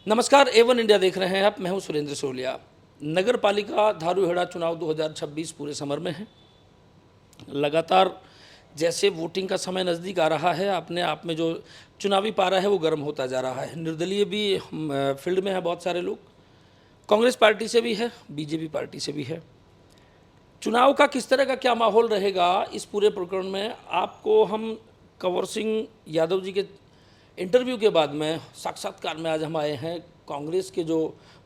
नमस्कार, A1 India देख रहे हैं आप। मैं हूं सुरेंद्र सोलिया। नगर पालिका धारूहेड़ा चुनाव 2026 पूरे समर में है। लगातार जैसे वोटिंग का समय नज़दीक आ रहा है, अपने आप में जो चुनावी पारा है वो गर्म होता जा रहा है। निर्दलीय भी फील्ड में है, बहुत सारे लोग कांग्रेस पार्टी से भी है, बीजेपी पार्टी से भी है। चुनाव का किस तरह का क्या माहौल रहेगा, इस पूरे प्रकरण में आपको हम कंवर सिंह यादव जी के इंटरव्यू के बाद में साक्षात्कार में आज हम आए हैं कांग्रेस के जो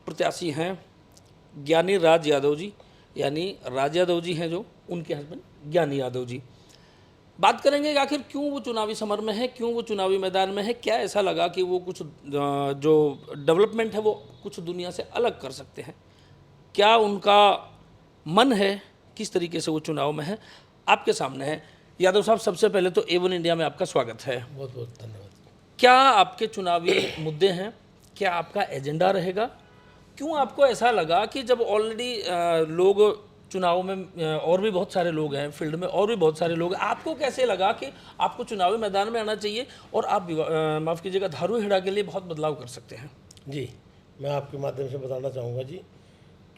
प्रत्याशी हैं ज्ञानी राज यादव जी, यानी राज यादव जी हैं जो उनके हस्बैंड ज्ञानी यादव जी। बात करेंगे कि आखिर क्यों वो चुनावी समर में है, क्यों वो चुनावी मैदान में है, क्या ऐसा लगा कि वो कुछ जो डेवलपमेंट है वो कुछ दुनिया से अलग कर सकते हैं, क्या उनका मन है, किस तरीके से वो चुनाव में है, आपके सामने है। यादव साहब, सबसे पहले तो A1 इंडिया में आपका स्वागत है। बहुत बहुत धन्यवाद। क्या आपके चुनावी मुद्दे हैं, क्या आपका एजेंडा रहेगा, क्यों आपको ऐसा लगा कि जब ऑलरेडी लोग चुनाव में और भी बहुत सारे लोग हैं फील्ड में, और भी बहुत सारे लोग हैं, आपको कैसे लगा कि आपको चुनावी मैदान में आना चाहिए और आप माफ़ कीजिएगा धारूहेड़ा के लिए बहुत बदलाव कर सकते हैं? जी, मैं आपके माध्यम से बताना चाहूँगा जी,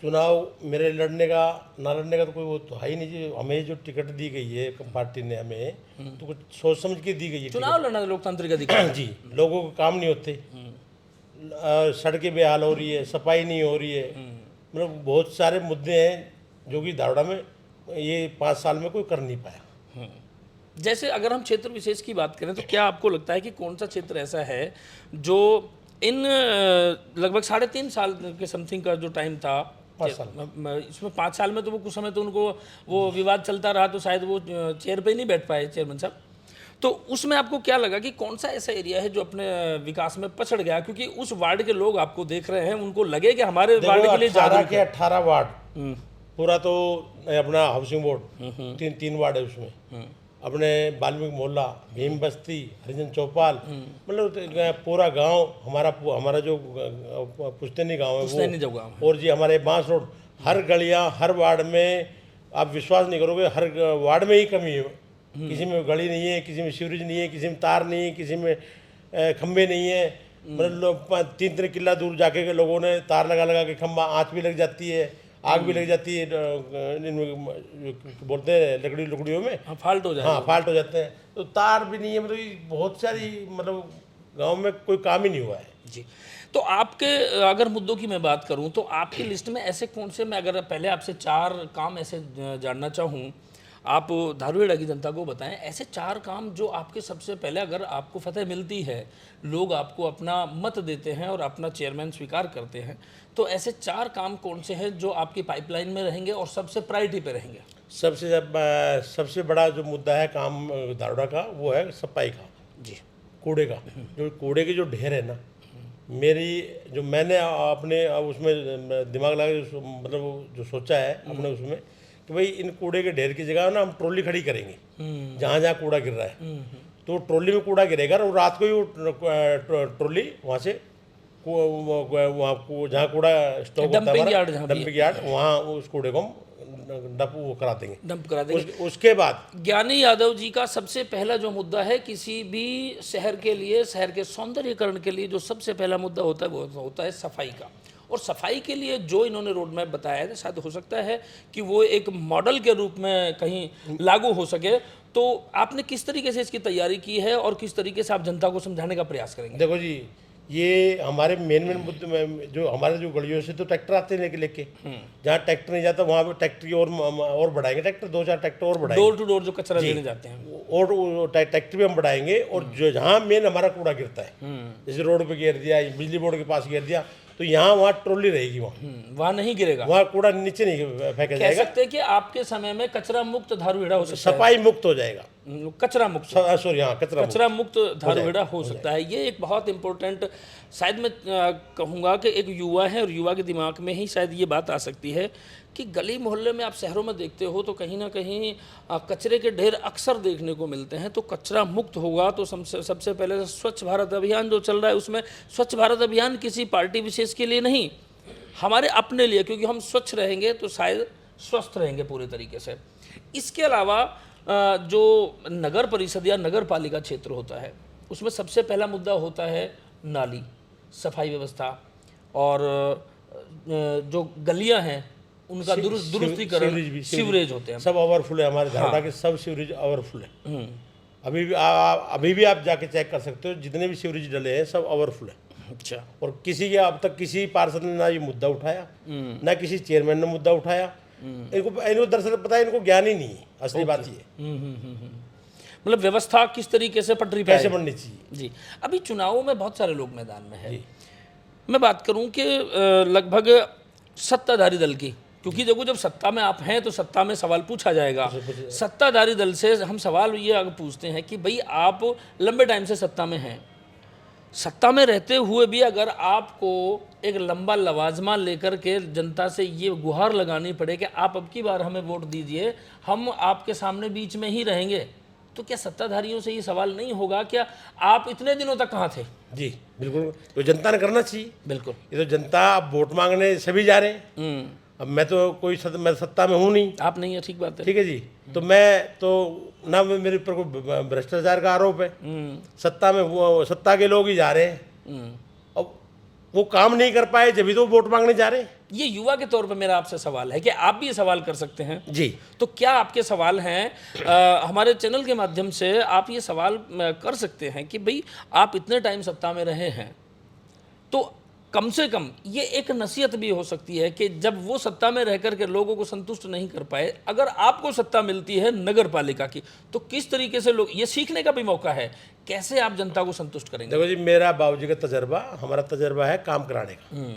चुनाव मेरे लड़ने का ना लड़ने का तो कोई वो तो है ही नहीं जी। हमें जो टिकट दी गई है पार्टी ने हमें, तो कुछ सोच समझ के दी गई है चुनाव लड़ना लोकतांत्रिक अधिकार है। जी, लोगों को काम नहीं होते, सड़कें बेहाल हो रही है, सफाई नहीं हो रही है, मतलब बहुत सारे मुद्दे हैं जो कि धारूहेड़ा में ये 5 साल में कोई कर नहीं पाया। जैसे अगर हम क्षेत्र विशेष की बात करें तो क्या आपको लगता है कि कौन सा क्षेत्र ऐसा है जो इन लगभग 3.5 साल के समथिंग का जो टाइम था, 5 साल इसमें 5 साल में तो वो कुछ समय तो उनको वो विवाद चलता रहा, तो शायद वो चेयर पे ही नहीं बैठ पाए चेयरमैन साहब, तो उसमें आपको क्या लगा कि कौन सा ऐसा एरिया है जो अपने विकास में पछड़ गया, क्योंकि उस वार्ड के लोग आपको देख रहे हैं, उनको लगे कि हमारे वार्ड के लिए 18 वार्ड पूरा तो अपना हाउसिंग बोर्ड तीन वार्ड है उसमें, अपने वाल्मीकि मोहल्ला, भीम बस्ती, हरिजन चौपाल, मतलब पूरा गांव हमारा जो पुश्तैनी गांव है वो, और जी हमारे बांस रोड, हर गलियां, हर वार्ड में आप विश्वास नहीं करोगे, हर वार्ड में ही कमी है। किसी में गली नहीं है, किसी में सीवरेज नहीं है, किसी में तार नहीं है, किसी में खंबे नहीं है, मतलब लोग 3-3 किला दूर जाके के लोगों ने तार लगा लगा के खंबा, आँच भी लग जाती है, आग भी लग जाती है, बोलते हैं लकड़ियों में फाल्ट हो जाए, हाँ फाल्ट हो जाते हैं, तो तार भी नहीं है, मतलब बहुत सारी, मतलब गांव में कोई काम ही नहीं हुआ है जी। तो आपके अगर मुद्दों की मैं बात करूं तो आपकी लिस्ट में ऐसे कौन से, मैं अगर पहले आपसे 4 काम ऐसे जानना चाहूं, आप धारूहेड़ा की जनता को बताएं ऐसे 4 काम जो आपके सबसे पहले, अगर आपको फतह मिलती है, लोग आपको अपना मत देते हैं और अपना चेयरमैन स्वीकार करते हैं, तो ऐसे 4 काम कौन से हैं जो आपकी पाइपलाइन में रहेंगे और सबसे प्रायोरिटी पे रहेंगे? सबसे बड़ा जो मुद्दा है काम धारूहेड़ा का, वो है सफाई का जी, कूड़े का। जो कूड़े के जो ढेर है ना, मैंने अपने उसमें दिमाग लगा मतलब जो सोचा है अपने उसमें कि भाई इन कूड़े के ढेर की जगह ना हम ट्रॉली खड़ी करेंगे जहाँ जहाँ कूड़ा गिर रहा है, तो ट्रॉली में कूड़ा गिरेगा और रात को ही वो ट्रॉली वहाँ से वहाँ जहाँ कूड़ा स्टॉक होता है डंपिंग यार्ड, वहाँ उस कूड़े को डंप करा देंगे। उसके बाद ज्ञानी यादव जी का सबसे पहला जो मुद्दा है, किसी भी शहर के लिए, शहर के सौंदर्यीकरण के लिए जो सबसे पहला मुद्दा होता है वो होता है सफाई का। और सफाई के लिए जो इन्होंने रोड मैप बताया है, शायद हो सकता है कि वो एक मॉडल के रूप में कहीं लागू हो सके, तो आपने किस तरीके से इसकी तैयारी की है और किस तरीके से आप जनता को समझाने का प्रयास करेंगे? देखो जी, ये हमारे मेन मुद्दे में जो हमारे जो गलियों से तो ट्रैक्टर आते हैं लेके, जहाँ ट्रैक्टर नहीं जाता वहाँ पे ट्रैक्टर की और बढ़ाएंगे, ट्रैक्टर 2-4 ट्रैक्टर और बढ़ाएंगे, डोर टू डोर जो कचरा लेने जाते हैं, और ट्रैक्टर भी हम बढ़ाएंगे। और जो जहाँ मेन हमारा कूड़ा गिरता है, जैसे रोड पे गिर दिया, बिजली बोर्ड के पास गिर दिया, तो यहाँ वहाँ ट्रॉली रहेगी, वहाँ नहीं गिरेगा, वहाँ कूड़ा नीचे नहीं फेंका जाएगा। कह सकते हैं कि आपके समय में कचरा मुक्त धारूहेड़ा हो सकता है, सफाई मुक्त हो जाएगा, कचरा मुक्त, सॉरी हाँ कचरा मुक्त धारूहेड़ा हो सकता है। ये एक बहुत इंपॉर्टेंट, शायद मैं कहूँगा कि एक युवा है और युवा के दिमाग में ही शायद ये बात आ सकती है कि गली मोहल्ले में आप शहरों में देखते हो तो कहीं ना कहीं कचरे के ढेर अक्सर देखने को मिलते हैं, तो कचरा मुक्त होगा तो सबसे पहले स्वच्छ भारत अभियान जो चल रहा है, उसमें स्वच्छ भारत अभियान किसी पार्टी विशेष के लिए नहीं, हमारे अपने लिए, क्योंकि हम स्वच्छ रहेंगे तो शायद स्वस्थ रहेंगे पूरे तरीके से। इसके अलावा जो नगर परिषद या नगर पालिका क्षेत्र होता है, उसमें सबसे पहला मुद्दा होता है नाली, सफाई व्यवस्था, और जो गलियां हैं उनका दुरुस्तीकरण, सीवरेज होते हैं। सब ओवरफुल है हमारे धारवाड़ा के, सब सीवरेज ओवरफुल है। अभी भी आप जाके चेक कर सकते हो, जितने भी सीवरेज डले हैं सब ओवरफुल है। अच्छा। और किसी के अब तक किसी पार्षद ने ना ये मुद्दा उठाया, ना किसी चेयरमैन ने मुद्दा उठाया। इनको दरअसल पता है, इनको ज्ञान ही नहीं है। असली बात ये मतलब व्यवस्था किस तरीके से पटरी पे कैसे बननी चाहिए। जी। अभी चुनावों में बहुत सारे लोग मैदान में हैं। मैं बात करूं कि लगभग सत्ताधारी दल की, क्योंकि देखो जब सत्ता में आप हैं तो सत्ता में सवाल पूछा जाएगा। सत्ताधारी दल से हम सवाल ये अगर पूछते हैं कि भाई आप लंबे टाइम से सत्ता में हैं, सत्ता में रहते हुए भी अगर आपको एक लंबा लवाजमा लेकर के जनता से ये गुहार लगानी पड़े कि आप अब की बार हमें वोट दीजिए, हम आपके सामने बीच में ही रहेंगे, तो क्या सत्ताधारियों से ये सवाल नहीं होगा क्या आप इतने दिनों तक कहाँ थे? जी बिल्कुल, तो जनता ने करना चाहिए। बिल्कुल, ये तो जनता अब वोट मांगने सभी जा रहे हैं। अब मैं तो मैं सत्ता में हूँ नहीं। आप नहीं है, ठीक बात है। ठीक है जी। तो मैं तो ना मेरे ऊपर कोई भ्रष्टाचार का आरोप है। सत्ता में वो सत्ता के लोग ही जा रहे हैं। अब वो काम नहीं कर पाए जब भी तो वोट मांगने जा रहे हैं। ये युवा के तौर पर मेरा आपसे सवाल है कि आप भी ये सवाल कर सकते हैं। जी। तो क्या आपके सवाल हैं, हमारे चैनल के माध्यम से आप ये सवाल कर सकते हैं कि भाई आप इतने टाइम सत्ता में रहे हैं, तो कम से कम ये एक नसीहत भी हो सकती है कि जब वो सत्ता में रह कर के लोगों को संतुष्ट नहीं कर पाए, अगर आपको सत्ता मिलती है नगर पालिका की, तो किस तरीके से लोग, ये सीखने का भी मौका है, कैसे आप जनता को संतुष्ट करेंगे? देखो जी, मेरा बाबूजी का तजर्बा, हमारा तजर्बा है काम कराने का।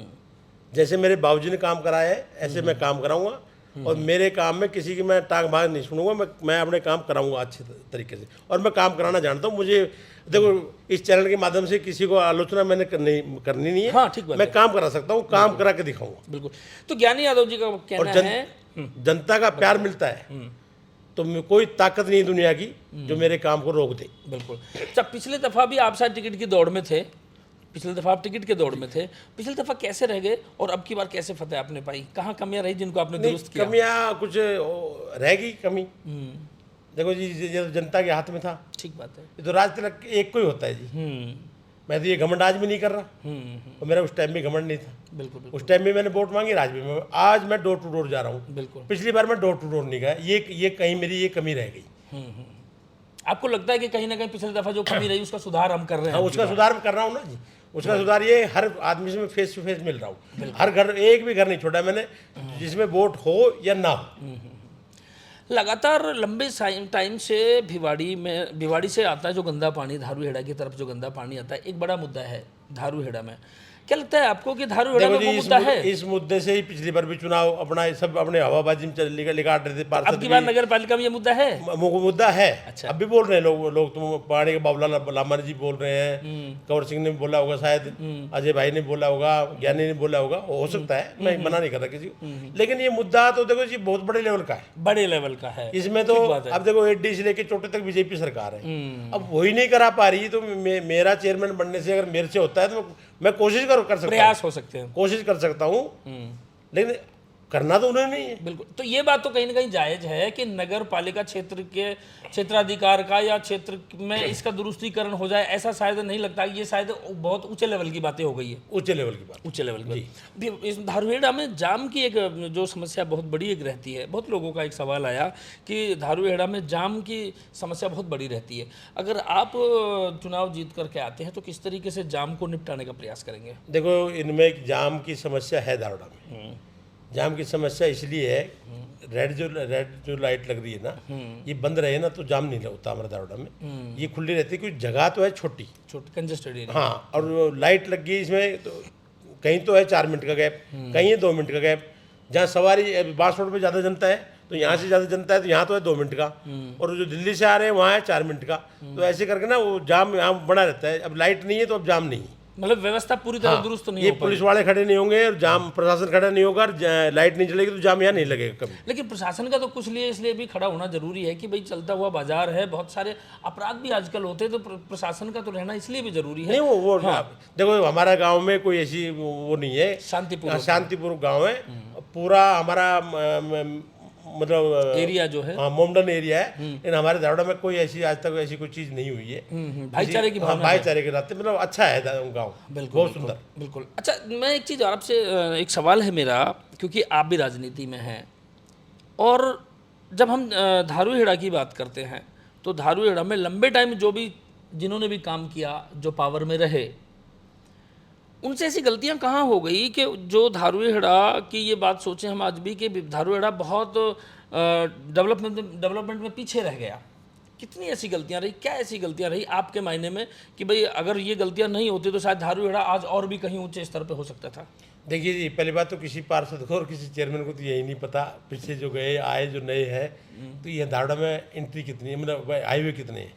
जैसे मेरे बाबूजी ने काम कराया है ऐसे मैं काम कराऊंगा, और मेरे काम में किसी की मैं टांग भाग नहीं सुनूंगा। मैं अपने काम कराऊंगा अच्छे तरीके से, और मैं काम कराना जानता हूँ। मुझे देखो इस चैनल के माध्यम से किसी को आलोचना मैंने करनी नहीं है। हाँ, ठीक बात मैं है। काम करा सकता हूँ, काम करा के दिखाऊंगा। बिल्कुल। तो ज्ञानी यादव जी का कहना है जनता का प्यार मिलता है तो कोई ताकत नहीं दुनिया की जो मेरे काम को रोक दे। बिल्कुल। अच्छा, पिछले दफा भी आप शायद टिकट की दौड़ में थे, पिछले दफा आप टिकट के दौड़ में थे, पिछले दफा कैसे रह गए और अब की बार कैसे फतेह आपने पाई? कहाँ कमियां रही जिनको आपने दुरुस्त किया? कमियां कुछ रहेगी कमी। देखो जी, ये तो जनता के हाथ में था। ठीक बात है। ये तो राज तिलक एक को ही होता है जी। मैं तो ये घमंड आज भी नहीं कर रहा, और मेरा उस टाइम भी घमंड नहीं था। बिल्कुल, उस टाइम भी मैंने वोट मांगी, आज मैं डोर टू डोर जा रहा हूँ। बिल्कुल। पिछली बार मैं डोर टू डोर नहीं गया, ये कहीं मेरी ये कमी रह गई। आपको लगता है कि कहीं ना कहीं पिछले दफा जो कमी रही उसका सुधार हम कर रहे हैं? हाँ, उसका सुधार मैं कर रहा हूँ ना जी। उसका सुधार ये हर आदमी से मैं फेस टू फेस मिल रहा हूँ। हर घर, एक भी घर नहीं छोड़ा मैंने जिसमें वोट हो या ना हो। लगातार लंबे टाइम से भिवाड़ी से आता है जो गंदा पानी, धारूहेड़ा की तरफ जो गंदा पानी आता है, एक बड़ा मुद्दा है धारूहेड़ा में। क्या लगता है आपको कि धारूहेड़ा में वो मुद्दा है? इस मुद्दे से ही पिछली बार भी चुनाव अपना सब अपने हवाबाजी में निकाल रहे थे पार्षद। अब की बार नगर पालिका में ये मुद्दा है? मुद्दा है। अच्छा। अब भी बोल रहे हैं लोग तुम पहाड़ी के बाबूलाल लामर जी बोल रहे हैं, कंवर सिंह ने बोला होगा, शायद अजय भाई ने बोला होगा, ज्ञानी ने बोला होगा, हो सकता है, मैं मना नहीं कर रहा किसी को। लेकिन ये मुद्दा तो देखो जी बहुत बड़े लेवल का है। बड़े लेवल का है इसमें तो अब देखो एडी से लेके चोटे तक बीजेपी सरकार है। अब वही नहीं करा पा रही, तो मेरा चेयरमैन बनने से अगर मेरे से होता है तो मैं कोशिश कर सकता हूँ, प्रयास हो सकते हैं, कोशिश कर सकता हूँ, लेकिन करना तो उन्हें नहीं है। बिल्कुल। तो ये बात तो कहीं ना कहीं जायज है कि नगर पालिका क्षेत्र के क्षेत्राधिकार का या क्षेत्र में इसका दुरुस्तीकरण हो जाए, ऐसा शायद नहीं लगता। ये शायद बहुत ऊंचे लेवल की बातें हो गई है। ऊंचे लेवल की बात, ऊंचे लेवल की। इस धारूहेड़ा में जाम की एक जो समस्या बहुत बड़ी एक रहती है, बहुत लोगों का एक सवाल आया कि धारूहेड़ा में जाम की समस्या बहुत बड़ी रहती है। अगर आप चुनाव जीत करके आते हैं तो किस तरीके से जाम को निपटाने का प्रयास करेंगे? देखो, इनमें एक जाम की समस्या है धारूहेड़ा में। जाम की समस्या इसलिए है, रेड जो लाइट लग रही है ना, ये बंद रहे ना तो जाम नहीं होता हमारे धारूहेड़ा में। ये खुली रहती है, क्योंकि जगह तो है छोटी कंजेस्टेड एरिया। हाँ, और लाइट लग गई इसमें तो कहीं तो है 4 मिनट का गैप, कहीं है 2 मिनट का गैप। जहाँ सवारी बास रोड पे ज़्यादा जनता है तो यहाँ से ज़्यादा जनता है तो यहाँ तो है 2 मिनट का, और जो दिल्ली से आ रहे हैं वहाँ है 4 मिनट का। तो ऐसे करके ना वो जाम यहाँ बना रहता है। अब लाइट नहीं है तो अब जाम नहीं है। मतलब व्यवस्था पूरी तरह दुरुस्त नहीं ये हो पाई। पुलिस वाले खड़े नहीं होंगे और जाम प्रशासन खड़ा नहीं होगा, और लाइट नहीं चलेगी तो जाम यहाँ नहीं लगेगा कभी। लेकिन प्रशासन का तो कुछ लिए इसलिए भी खड़ा होना जरूरी है कि भाई चलता हुआ बाजार है, बहुत सारे अपराध भी आजकल होते हैं, तो प्रशासन का तो रहना इसलिए भी जरूरी है। नहीं, वो देखो हमारा गांव में कोई ऐसी वो नहीं है, शांतिपूर्ण शांतिपूर्वक गांव है। पूरा हमारा मतलब एरिया जो है हाँ मोमडन एरिया है, लेकिन हमारे धारवाड़ में कोई ऐसी आज तक ऐसी कोई चीज़ नहीं हुई है। भाईचारे की हाँ, भावना है। भाईचारे के नाते मतलब अच्छा है गाँव, बहुत सुंदर। बिल्कुल। अच्छा, मैं एक चीज़ और आपसे एक सवाल है मेरा, क्योंकि आप भी राजनीति में हैं, और जब हम धारूहेड़ा की बात करते हैं तो धारूहेड़ा में लंबे टाइम जो भी जिन्होंने भी काम किया, जो पावर में रहे, उनसे ऐसी गलतियां कहाँ हो गई कि जो धारूहेड़ा की ये बात सोचें हम आज भी कि धारूहेड़ा बहुत डेवलपमेंट में पीछे रह गया। कितनी ऐसी गलतियां रही, क्या ऐसी गलतियां रही आपके मायने में कि भाई अगर ये गलतियां नहीं होती तो शायद धारूहेड़ा आज और भी कहीं ऊंचे स्तर पे हो सकता था? देखिए जी, पहली बात तो किसी पार्षद को और किसी चेयरमैन को तो यही नहीं पता, पीछे जो गए आए जो नए हैं, तो ये धारवाड़ में एंट्री कितनी है, मतलब हाईवे कितने हैं।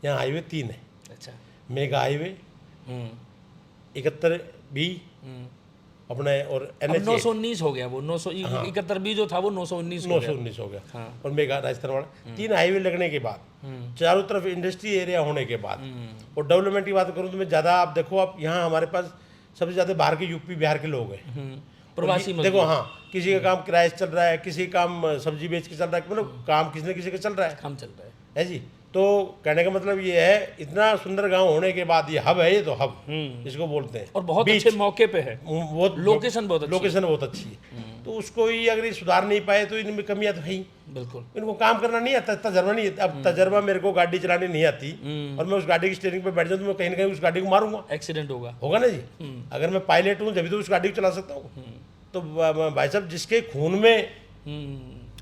यहाँ हाईवे 3 है। अच्छा। मेगा हाईवे 71B अपने, और अब NH 919 हो गया वो, 971 जो था वो 919 हो गया। 919 हो गया। और मेगा राजस्थान वाला 3 हाईवे लगने के बाद, चारों तरफ इंडस्ट्री एरिया होने के बाद, और डेवलपमेंट की बात करूँ तो मैं ज़्यादा, आप देखो आप यहाँ हमारे पास सबसे ज़्यादा बाहर के यूपी बिहार के लोग हैं, प्रवासी देखो। हाँ, किसी का काम किराए से चल रहा है, किसी का काम सब्जी बेच के चल रहा है, मतलब काम किसी न किसी का चल रहा है, काम चल रहा है। है जी। तो कहने का मतलब ये है, इतना सुंदर गांव होने के बाद ये हब है, ये तो हब इसको बोलते हैं, और बहुत अच्छे मौके पे है, वो लोकेशन बहुत अच्छी है। लोकेशन बहुत अच्छी है। तो उसको ही अगर ये सुधार नहीं पाए तो इनमें कमियां तो है ही। बिल्कुल। इनको काम करना नहीं आता, तजर्बा नहीं आता। अब तजर्बा, मेरे को गाड़ी चलानी नहीं आती और मैं उस गाड़ी की स्टीयरिंग पे बैठ जाऊँ तो मैं कहीं ना कहीं उस गाड़ी को मारूंगा, एक्सीडेंट होगा ना जी। अगर मैं पायलट हूँ जब तो उस गाड़ी को चला सकता हूँ। तो भाई साहब, जिसके खून में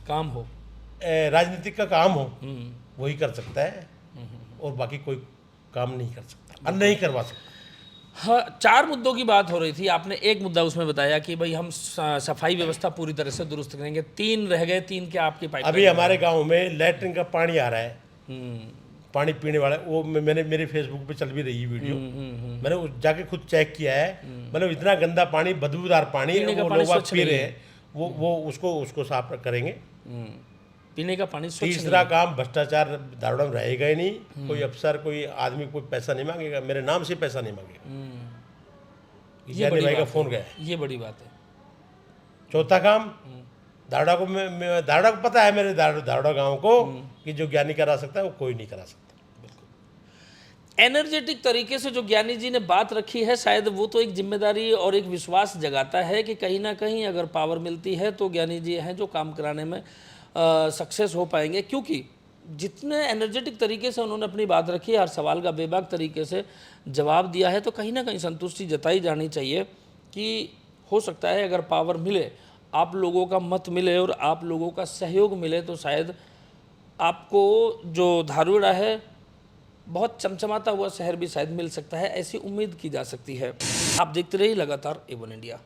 काम हो, राजनीतिक का काम हो, वही कर सकता है, और बाकी कोई काम नहीं कर सकता और नहीं करवा सकता। हाँ, 4 मुद्दों की बात हो रही थी, आपने एक मुद्दा उसमें बताया कि भाई हम सफाई व्यवस्था पूरी तरह से दुरुस्त करेंगे। 3 रह गए, 3 क्या आपकी पाइप? अभी हमारे गांव में लैट्रिन का पानी आ रहा है, पानी पीने वाला, वो मैंने मेरे फेसबुक पे चल भी रही है वीडियो, मैंने जाके खुद चेक किया है। मतलब इतना गंदा पानी, बदबूदार पानी, वो लोग पी रहे हैं, वो उसको साफ करेंगे। पीने का पानी स्वच्छ। तीसरा काम, भ्रष्टाचार धारवाड़ में रहेगा ही नहीं। कोई अफसर, कोई आदमी कोई पैसा नहीं मांगेगा, मेरे नाम से पैसा नहीं मांगेगा। ये बड़ी का फोन गया, ये बड़ी बात है। चौथा काम, धारवाड़ को पता है, मेरे धारवाड़ गांव को, कि जो ज्ञानी करा सकता है वो कोई नहीं करा सकता। एनर्जेटिक तरीके से जो ज्ञानी जी ने बात रखी है, शायद वो तो एक जिम्मेदारी और एक विश्वास जगाता है कि कहीं ना कहीं अगर पावर मिलती है तो ज्ञानी जी हैं जो काम कराने में सक्सेस हो पाएंगे। क्योंकि जितने एनर्जेटिक तरीके से उन्होंने अपनी बात रखी है, हर सवाल का बेबाक तरीके से जवाब दिया है, तो कहीं ना कहीं संतुष्टि जताई जानी चाहिए कि हो सकता है अगर पावर मिले, आप लोगों का मत मिले और आप लोगों का सहयोग मिले, तो शायद आपको जो धारूहेड़ा है बहुत चमचमाता हुआ शहर भी शायद मिल सकता है। ऐसी उम्मीद की जा सकती है। आप देखते रहिए लगातार A1 इंडिया।